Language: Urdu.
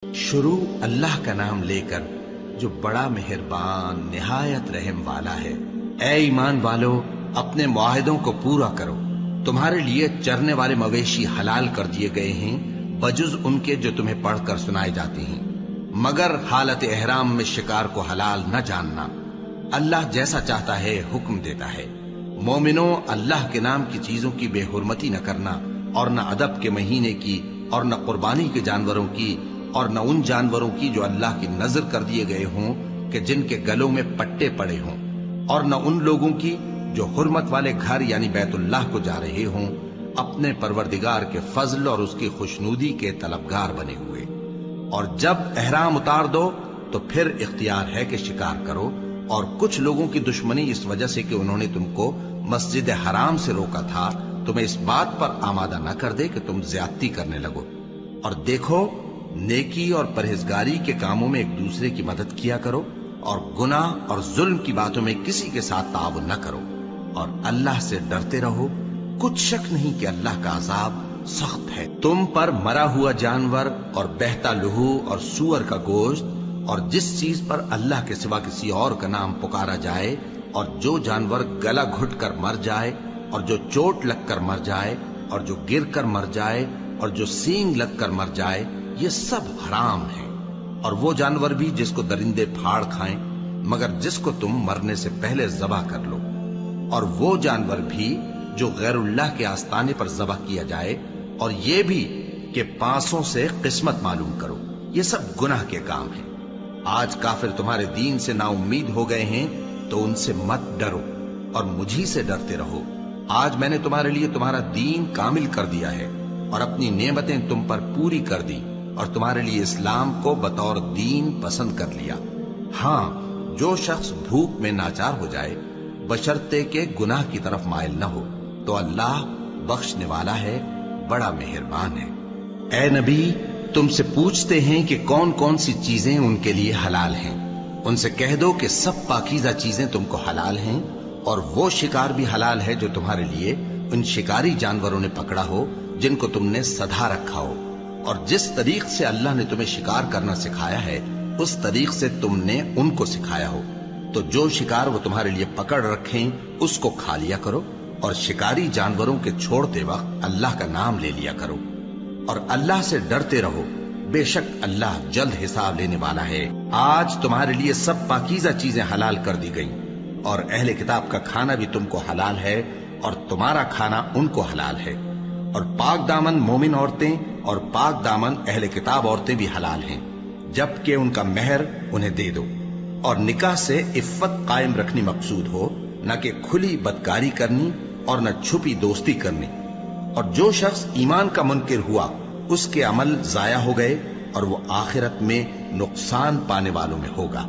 شروع اللہ کا نام لے کر جو بڑا مہربان نہایت رحم والا ہے۔ اے ایمان والو، اپنے معاہدوں کو پورا کرو۔ تمہارے لیے چرنے والے مویشی حلال کر دیے گئے ہیں بجز ان کے جو تمہیں پڑھ کر سنائے جاتے ہیں، مگر حالت احرام میں شکار کو حلال نہ جاننا۔ اللہ جیسا چاہتا ہے حکم دیتا ہے۔ مومنوں، اللہ کے نام کی چیزوں کی بے حرمتی نہ کرنا، اور نہ ادب کے مہینے کی، اور نہ قربانی کے جانوروں کی، اور نہ ان جانوروں کی جو اللہ کی نذر کر دیے گئے ہوں کہ جن کے گلوں میں پٹے پڑے ہوں، اور نہ ان لوگوں کی جو حرمت والے گھر یعنی بیت اللہ کو جا رہے ہوں اپنے پروردگار کے فضل اور اس کی خوشنودی کے طلبگار بنے ہوئے۔ اور جب احرام اتار دو تو پھر اختیار ہے کہ شکار کرو، اور کچھ لوگوں کی دشمنی اس وجہ سے کہ انہوں نے تم کو مسجد حرام سے روکا تھا تمہیں اس بات پر آمادہ نہ کر دے کہ تم زیادتی کرنے لگو۔ اور دیکھو، نیکی اور پرہیزگاری کے کاموں میں ایک دوسرے کی مدد کیا کرو، اور گناہ اور ظلم کی باتوں میں کسی کے ساتھ تعاون نہ کرو، اور اللہ سے ڈرتے رہو۔ کچھ شک نہیں کہ اللہ کا عذاب سخت ہے۔ تم پر مرا ہوا جانور اور بہتا لہو اور سور کا گوشت اور جس چیز پر اللہ کے سوا کسی اور کا نام پکارا جائے، اور جو جانور گلا گھٹ کر مر جائے، اور جو چوٹ لگ کر مر جائے، اور جو گر کر مر جائے، اور جو سینگ لگ کر مر جائے، یہ سب حرام ہیں۔ اور وہ جانور بھی جس کو درندے پھاڑ کھائیں، مگر جس کو تم مرنے سے پہلے ذبح کر لو، اور وہ جانور بھی جو غیر اللہ کے آستانے پر ذبح کیا جائے، اور یہ بھی کہ پانسوں سے قسمت معلوم کرو۔ یہ سب گناہ کے کام ہیں۔ آج کافر تمہارے دین سے نا امید ہو گئے ہیں تو ان سے مت ڈرو اور مجھی سے ڈرتے رہو۔ آج میں نے تمہارے لیے تمہارا دین کامل کر دیا ہے اور اپنی نعمتیں تم پر پوری کر دی، اور تمہارے لیے اسلام کو بطور دین پسند کر لیا۔ ہاں، جو شخص بھوک میں ناچار ہو جائے بشرطے کہ گناہ کی طرف مائل نہ ہو تو اللہ بخشنے والا ہے، بڑا مہربان ہے۔ اے نبی، تم سے پوچھتے ہیں کہ کون کون سی چیزیں ان کے لیے حلال ہیں۔ ان سے کہہ دو کہ سب پاکیزہ چیزیں تم کو حلال ہیں، اور وہ شکار بھی حلال ہے جو تمہارے لیے ان شکاری جانوروں نے پکڑا ہو جن کو تم نے سدھا رکھا ہو، اور جس طریق سے اللہ نے تمہیں شکار کرنا سکھایا ہے اس طریق سے تم نے ان کو سکھایا ہو۔ تو جو شکار وہ تمہارے لیے پکڑ رکھیں اس کو کھا لیا کرو، اور شکاری جانوروں کے چھوڑتے وقت اللہ کا نام لے لیا کرو، اور اللہ سے ڈرتے رہو، بے شک اللہ جلد حساب لینے والا ہے۔ آج تمہارے لیے سب پاکیزہ چیزیں حلال کر دی گئیں، اور اہل کتاب کا کھانا بھی تم کو حلال ہے، اور تمہارا کھانا ان کو حلال ہے۔ اور پاک دامن مومن عورتیں اور پاک دامن اہل کتاب عورتیں بھی حلال ہیں، جبکہ ان کا مہر انہیں دے دو۔ اور نکاح سے عفت قائم رکھنی مقصود ہو، نہ کہ کھلی بدکاری کرنی اور نہ چھپی دوستی کرنی۔ اور جو شخص ایمان کا منکر ہوا اس کے عمل ضائع ہو گئے، اور وہ آخرت میں نقصان پانے والوں میں ہوگا۔